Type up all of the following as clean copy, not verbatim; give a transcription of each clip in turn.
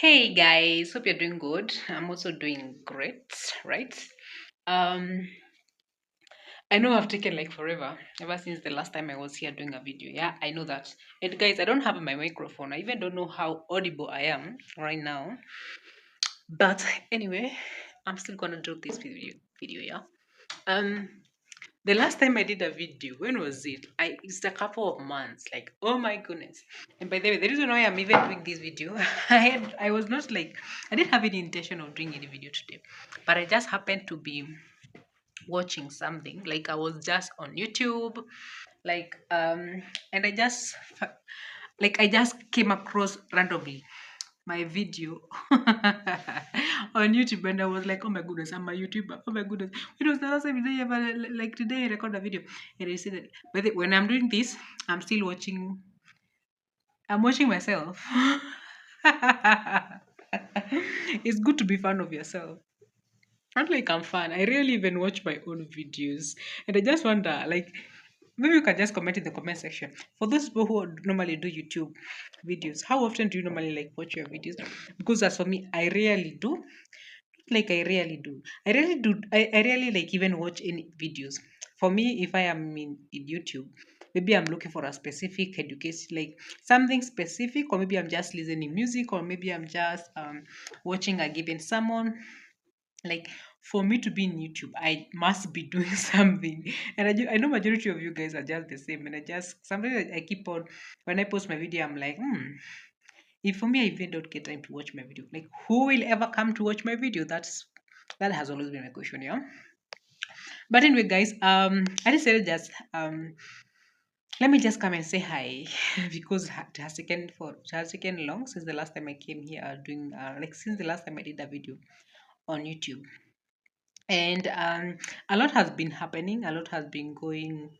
Hey guys, hope you're doing good. I'm also doing great, right? Um, I know I've taken like forever ever since the last time I was here doing a video. Yeah, I know that. And guys, I don't have my microphone. I even don't know how audible I am right now. But anyway, I'm still gonna do this video, yeah. Um, the last time I did a video, when was it? It's a couple of months. Like, oh my goodness. And by the way, the reason why I'm even doing this video, I was not like I didn't have any intention of doing any video today. But I just happened to be watching something. Like I was just on YouTube, like and I just came across randomly my video on YouTube, and I was like, oh my goodness, I'm a YouTuber. Oh my goodness. It was the last time I ever like today I record a video. And you see that when I'm doing this, I'm watching myself. It's good to be fan of yourself. Not like I'm fan. I rarely even watch my own videos. And I just wonder, like, maybe you can just comment in the comment section. For those people who normally do YouTube videos, how often do you normally like watch your videos? Because as for me, I rarely do. Like I rarely do. I really do. I rarely like even watch any videos. For me, if I am in YouTube, maybe I'm looking for a specific education, like something specific, or maybe I'm just listening music, or maybe I'm just watching a given sermon. Like for me to be in YouTube, I must be doing something. And I know majority of you guys are just the same. And I just sometimes I keep on when I post my video, I'm like, if for me I even don't get time to watch my video, like who will ever come to watch my video? That has always been my question, yeah. But anyway, guys, I decided just let me just come and say hi because it has taken long since the last time I came here doing like since the last time I did a video on YouTube. And a lot has been happening, a lot has been going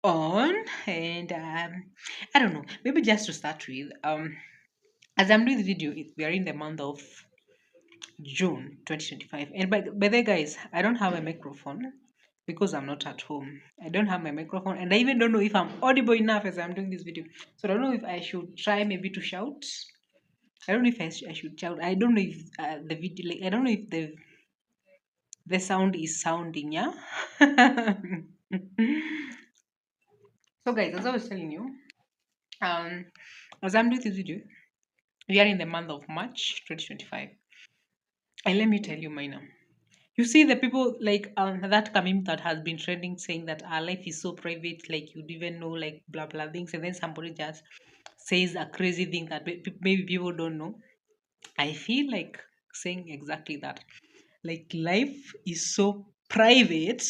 on, and I don't know, maybe just to start with, as I'm doing the video, we are in the month of June 2025. And by the way, guys, I don't have a microphone because I'm not at home. I don't have my microphone, and I even don't know if I'm audible enough as I'm doing this video. So I don't know if I should try maybe to shout. I don't know if I should shout. I don't know if the video, like, I don't know if the sound is sounding, yeah. So, guys, as I was telling you, um, as I'm doing this video, we are in the month of March 2025, and let me tell you, Mina. You see the people like that coming that has been trending saying that our life is so private, like you'd even know like blah blah things, and then somebody just says a crazy thing that maybe people don't know. I feel like saying exactly that. Like life is so private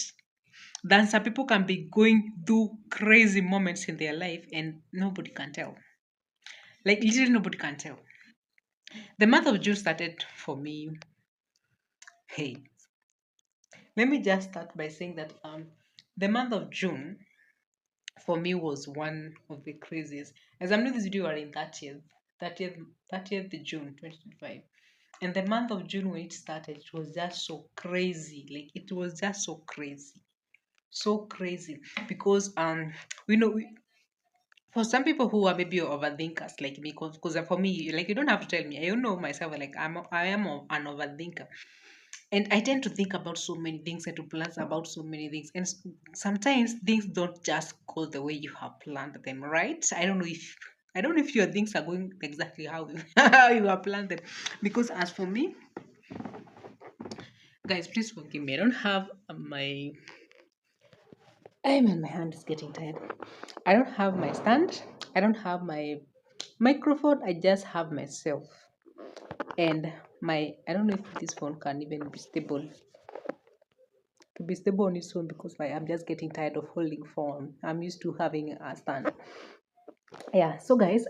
that some people can be going through crazy moments in their life and nobody can tell. Like literally nobody can tell. The month of June started for me. Hey, let me just start by saying that the month of June for me was one of the craziest. As I'm doing this video, are in 30th June 2025. And the month of June when it started, it was just so crazy. Like it was just so crazy. So crazy. Because we know for some people who are maybe overthinkers like me, because for me, like you don't have to tell me. I don't know myself, like I am an overthinker. And I tend to think about so many things and to plan about so many things. And sometimes things don't just go the way you have planned them, right? I don't know if your things are going exactly how how you have planned them. Because as for me, guys, please forgive me. I don't have my I mean my hand is getting tired. I don't have my stand. I don't have my microphone. I just have myself. And my I don't know if this phone can even be stable to be stable on its own because I'm just getting tired of holding phone. I'm used to having a stand. Yeah, so guys,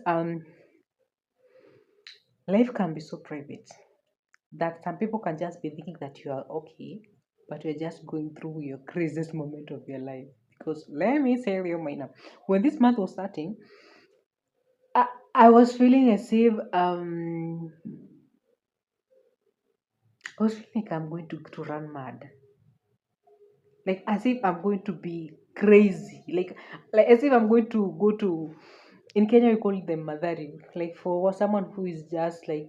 life can be so private that some people can just be thinking that you are okay, but you're just going through your craziest moment of your life. Because let me tell you, Maina, when this month was starting, I, I was feeling as if I was feeling like I'm going to run mad. Like as if I'm going to be crazy. Like as if I'm going to go to in Kenya we call them madhari. Like for someone who is just like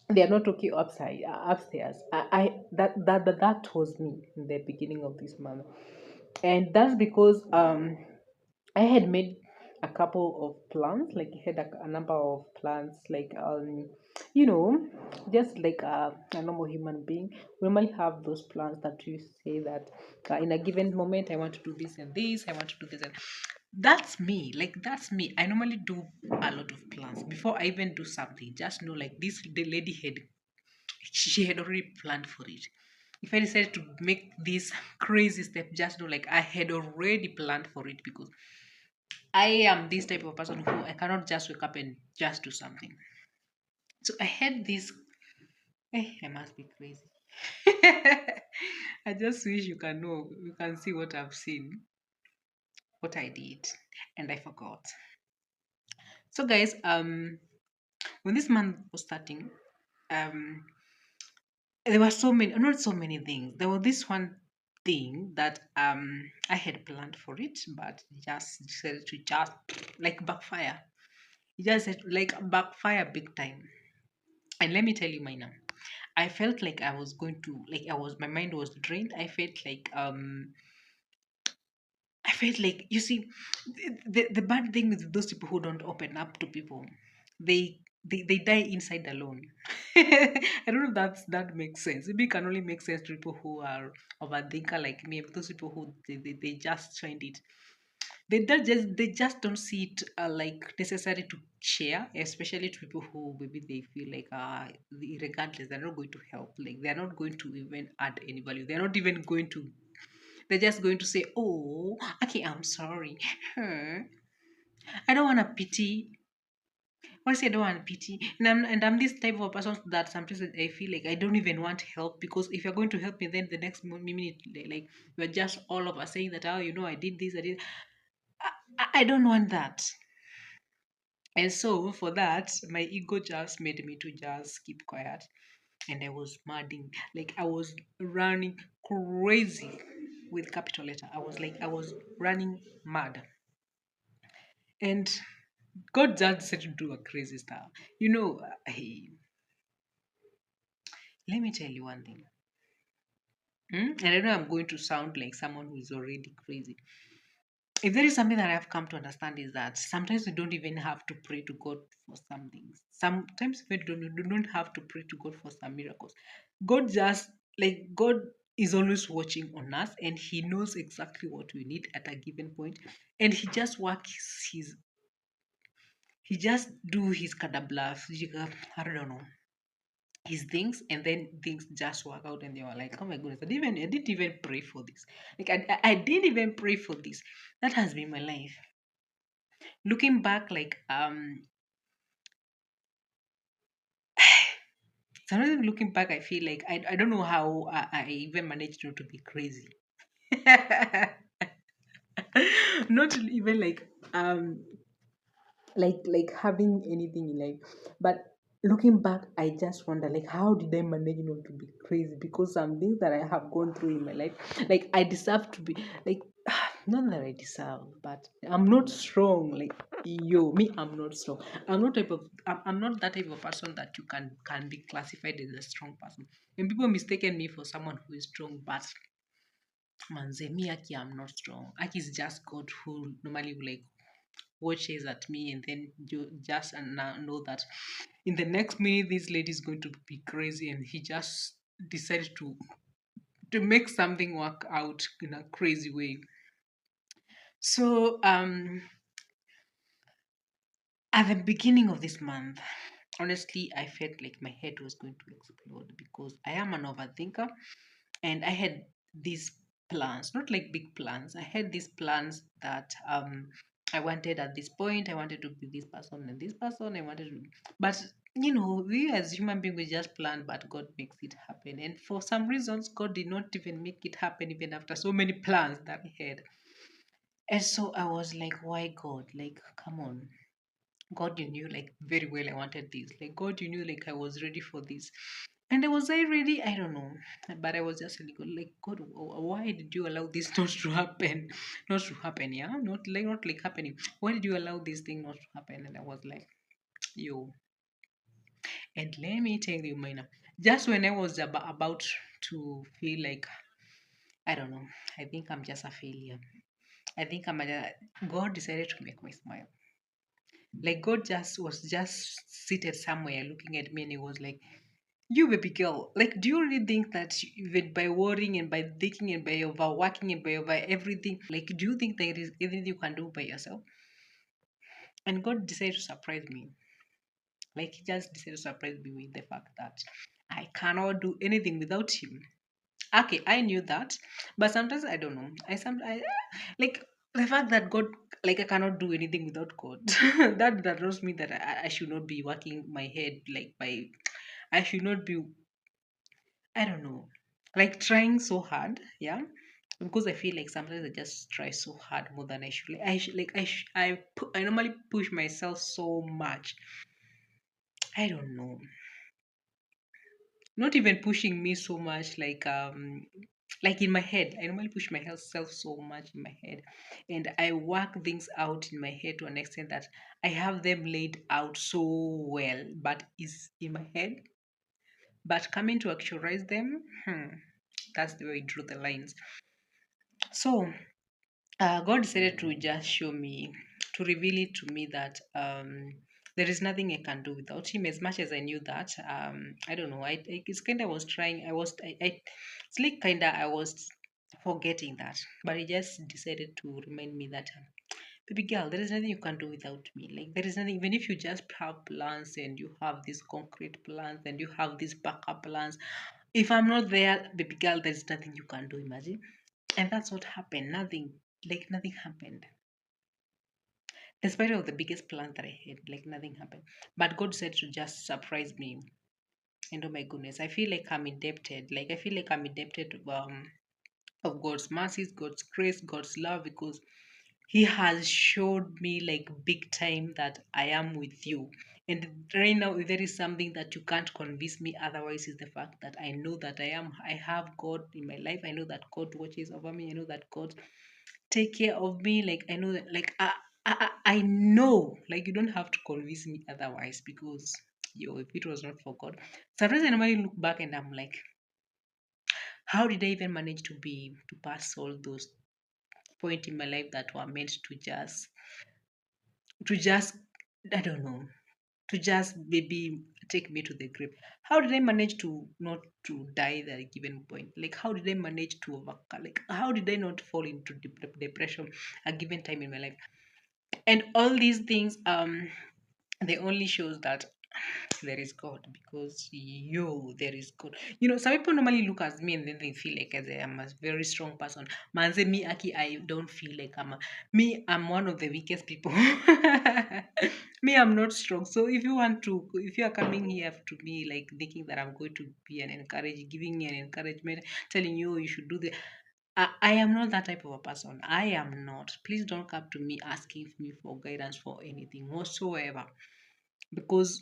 They are not okay upstairs. That was me in the beginning of this month, and that's because I had made a couple of plans, like I had a number of plans, like you know, just like a normal human being. We might have those plans that you say that in a given moment I want to do this and this, I want to do this and that's me. Like that's me. I normally do a lot of plans before I even do something. Just know, like this, the lady had she had already planned for it. If I decided to make this crazy step, just know like I had already planned for it because I am this type of person who I cannot just wake up and just do something. So I had this. I must be crazy. I just wish you can know, you can see what I've seen, what I did, and I forgot. So guys, when this month was starting, um, there were so many, not so many things. There was this one thing that I had planned for it, but just decided to just like backfire. It just said like backfire big time. And let me tell you mine now. I felt like I was going to like I was my mind was drained. I felt like you see the bad thing with those people who don't open up to people, they die inside alone. I don't know if that makes sense. Maybe it can only make sense to people who are overthinker like me. Those people who they just find it they just don't see it like necessary to share, especially to people who maybe they feel like regardless they're not going to help, like they're not going to even add any value, they're not even going to, they're just going to say, oh, okay, I'm sorry. Hmm. I don't want to pity. Honestly, I don't want pity. And I'm this type of a person that sometimes I feel like I don't even want help because if you're going to help me, then the next minute, like you're just all of us saying that, oh, I did this, I did. I don't want that. And so for that, my ego just made me to just keep quiet. And I was madding. Like I was running crazy with capital letter. I was running mad. And God just said to do a crazy stuff. Let me tell you one thing. And I know I'm going to sound like someone who is already crazy. If there is something that I've come to understand is that sometimes we don't even have to pray to God for some things. Sometimes we don't have to pray to God for some miracles. God just God is always watching on us and he knows exactly what we need at a given point and he just do his kadabluff. I don't know his things and then things just work out and they were like, oh my goodness, I didn't even pray for this. Like I didn't even pray for this. That has been my life. Looking back, like sometimes looking back, I feel like I don't know how I even managed not to be crazy. Not even like having anything in life, but looking back I just wonder like how did I manage not to be crazy because some things that I have gone through in my life, like I deserve to be like not that I deserve, but I'm not strong like me. I'm not strong. I'm not that type of person that you can be classified as a strong person, and people mistaken me for someone who is strong, but manze me Aki, I'm not strong. Aki is just God who normally will like watches at me and then you just know that in the next minute this lady is going to be crazy and he just decided to make something work out in a crazy way. So at the beginning of this month, honestly I felt like my head was going to explode because I am an overthinker and I had these plans, not like big plans. I had these plans that I wanted at this point. I wanted to be this person and this person. I wanted to, but we as human beings we just plan, but God makes it happen. And for some reasons, God did not even make it happen, even after so many plans that I had. And so I was like, why God? Like, come on. God, you knew like very well I wanted this. Like God, you knew like I was ready for this. And was I ready? I don't know. But I was just really good. Like God, why did you allow this not to happen? Not to happen, yeah? Not like happening. Why did you allow this thing not to happen? And I was like, yo. And let me tell you, Mina, just when I was about to feel like, I don't know, I think I'm just a failure. I think God decided to make me smile. Like God just was just seated somewhere looking at me and he was like, you baby girl, like do you really think that even by worrying and by thinking and by overworking and by over everything, like do you think there is anything you can do by yourself? And God decided to surprise me. Like he just decided to surprise me with the fact that I cannot do anything without him. Okay, I knew that, but sometimes I don't know. I like the fact that God, like I cannot do anything without God. That tells me that I should not be working my head like by. I should not be. I don't know, like trying so hard. Yeah, because I feel like sometimes I just try so hard more than I should. I normally push myself so much. I don't know, not even pushing me so much like in my head. I normally push myself so much in my head, and I work things out in my head to an extent that I have them laid out so well, but is in my head. But coming to actualize them, that's the way I drew the lines. So God decided to just show me, to reveal it to me that there is nothing I can do without Him. As much as I knew that, I don't know. It's kind of was trying. It's like kind of I was forgetting that, but He just decided to remind me that, baby girl, there is nothing you can do without me. Like there is nothing. Even if you just have plans and you have these concrete plans and you have these backup plans, if I'm not there, baby girl, there is nothing you can do. Imagine. And that's what happened. Nothing, like nothing happened. Despite of the biggest plan that I had, like nothing happened. But God said to just surprise me. And oh my goodness, I feel like I'm indebted. Like I feel like I'm indebted of God's mercies, God's grace, God's love, because He has showed me like big time that I am with you. And right now, if there is something that you can't convince me otherwise, is the fact that I know that I have God in my life. I know that God watches over me. I know that God take care of me. Like I know that, like I know, like you don't have to convince me otherwise because yo, if it was not for God, sometimes I normally look back and I'm like, how did I even manage to pass all those point in my life that were meant to just I don't know, to just maybe take me to the grave. How did I manage to not to die at a given point? Like how did I manage to overcome? Like how did I not fall into depression a given time in my life? And all these things, they only shows that there is God because there is God. Some people normally look at me and then they feel like as I am a very strong person. Manze me Aki, I don't feel like I'm one of the weakest people. Me, I'm not strong. So if you are coming here to me like thinking that I'm going to be an encourage, giving you an encouragement, telling you you should do the I am not that type of a person. I am not. Please don't come to me asking me for guidance for anything whatsoever. Because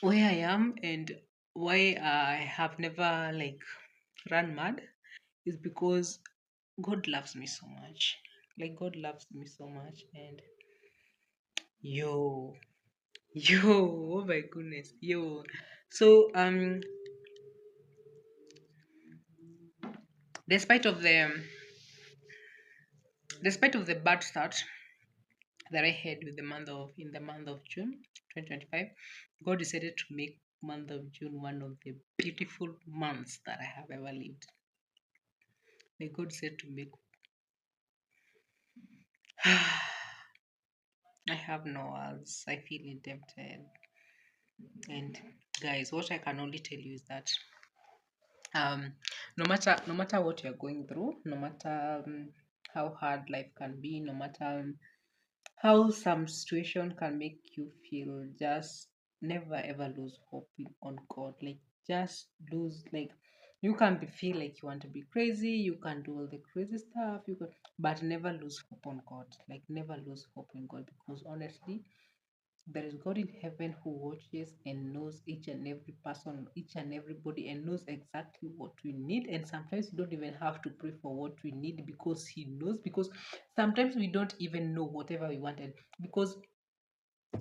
where I am and why I have never like run mad is because God loves me so much. Like God loves me so much and yo, yo, oh my goodness, yo. So despite of the despite of the bad start that I had with the month of in the month of June 2025, God decided to make month of June one of the beautiful months that I have ever lived. Like God said to make I have no words. I feel indebted. And guys, what I can only tell you is that no matter what you're going through, no matter how hard life can be, no matter how some situation can make you feel, just never ever lose hope on God. Like just lose like you can feel like you want to be crazy, you can do all the crazy stuff, but never lose hope on God. Like never lose hope in God because honestly there is God in heaven who watches and knows each and every person, each and everybody, and knows exactly what we need. And sometimes we don't even have to pray for what we need because He knows. Because sometimes we don't even know whatever we wanted. Because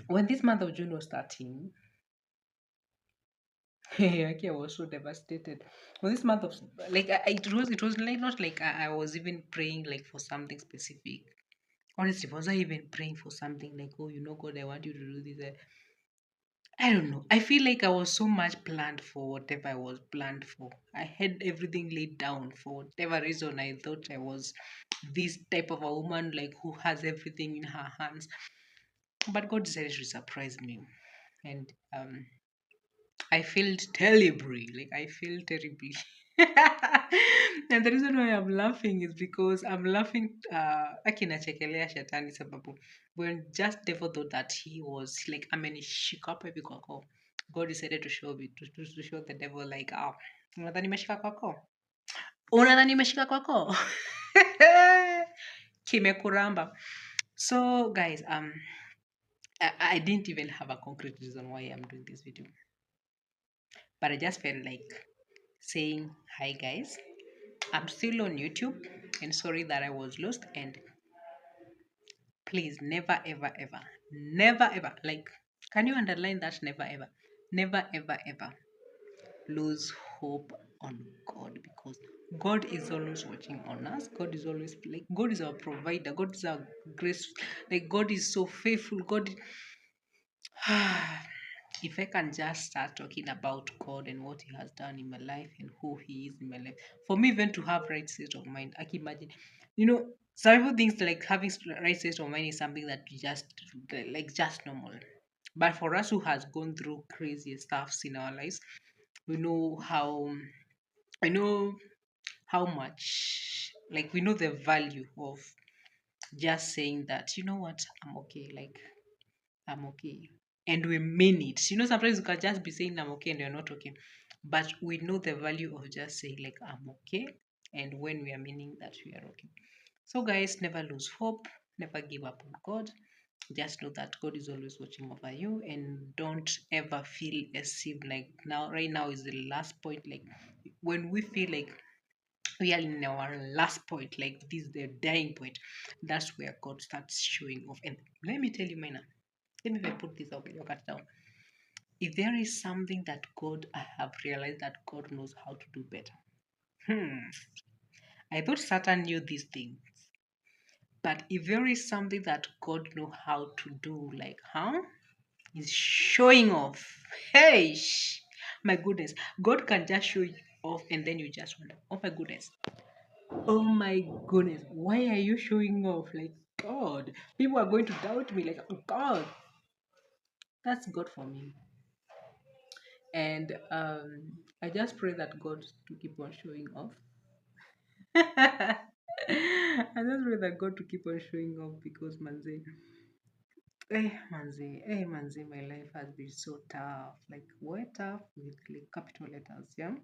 when this month of June was starting, Aki, I was so devastated. For this month of like it was like not like I was even praying like for something specific. Honestly, was I even praying for something like, oh, God, I want you to do this? I don't know. I feel like I was so much planned for whatever I was planned for. I had everything laid down for whatever reason. I thought I was this type of a woman, like who has everything in her hands. But God decided to surprise me, and I felt terribly. Like I feel terribly. And the reason why I'm laughing is because I'm laughing akinachekelea shetani sababu when just devil thought that he was like amenishika hapo hivi kwako, God decided to show me to show the devil like unadhani nimeshika kwako, unadhani nimeshika kwako. Kimekuramba. So guys, I didn't even have a concrete reason why I'm doing this video, but I just felt like saying hi guys. I'm still on YouTube, and sorry that I was lost. And please, never ever ever, never ever, like, can you underline that? Never ever, never ever ever lose hope on God, because God is always watching on us. God is always like, God is our provider. God is our grace. Like, God is so faithful. God. If I can just start talking about God and what He has done in my life and who He is in my life, for me even to have right state of mind, I can imagine, some people think like having right state of mind is something that you just like just normal. But for us who has gone through crazy stuffs in our lives, we know how I know how much, like, we know the value of just saying that, you know what, I'm okay. Like, I'm okay. And we mean it. Sometimes you can just be saying I'm okay and you're not okay. But we know the value of just saying like I'm okay, and when we are meaning that we are okay. So guys, never lose hope, never give up on God. Just know that God is always watching over you, and don't ever feel as if like now right now is the last point. Like when we feel like we are in our last point, like this is the dying point, that's where God starts showing off. And let me tell you, Mina, let me even put this out, your cut down. If there is something that God, I have realized that God knows how to do better. Hmm. I thought Satan knew these things. But if there is something that God know how to do, like, is showing off. Hey, my goodness. God can just show you off and then you just wonder, oh my goodness. Oh my goodness. Why are you showing off? Like, God. People are going to doubt me. Like, oh God. That's God for me. And I just pray that God to keep on showing off. I just pray that God to keep on showing off, because manze, my life has been so tough. Like, way tough with like capital letters, yeah.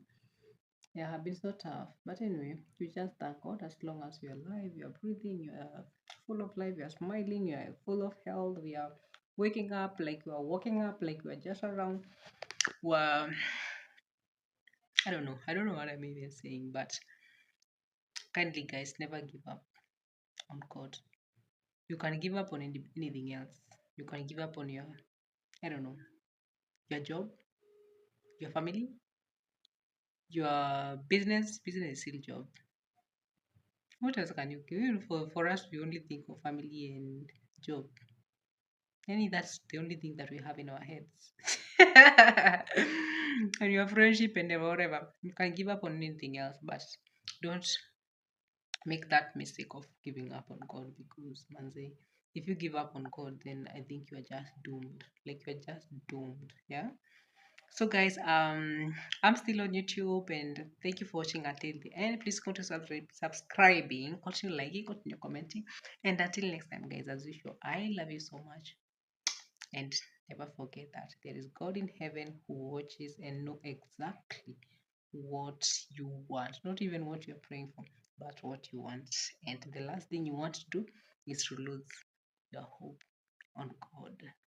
Yeah, have been so tough. But anyway, we just thank God as long as you're alive, you're breathing, you're full of life, you're smiling, you're full of health, we are waking up, like we are walking up, like we're just around. Well, I don't know what I'm even saying, but kindly, guys, never give up on God. You can give up on anything else. You can give up on your, I don't know, your job, your family, your business. Business is still job. What else can you give? For us, we only think of family and job. Any that's the only thing that we have in our heads. And your friendship and whatever. You can give up on anything else, but don't make that mistake of giving up on God, because manze, if you give up on God, then I think you are just doomed. Like, you're just doomed. Yeah. So guys, I'm still on YouTube, and thank you for watching until the end. Please continue subscribing, continue liking, continue commenting, and until next time, guys, as usual, I love you so much, and never forget that there is God in heaven who watches and know exactly what you want, not even what you're praying for, but what you want. And the last thing you want to do is to lose your hope on God.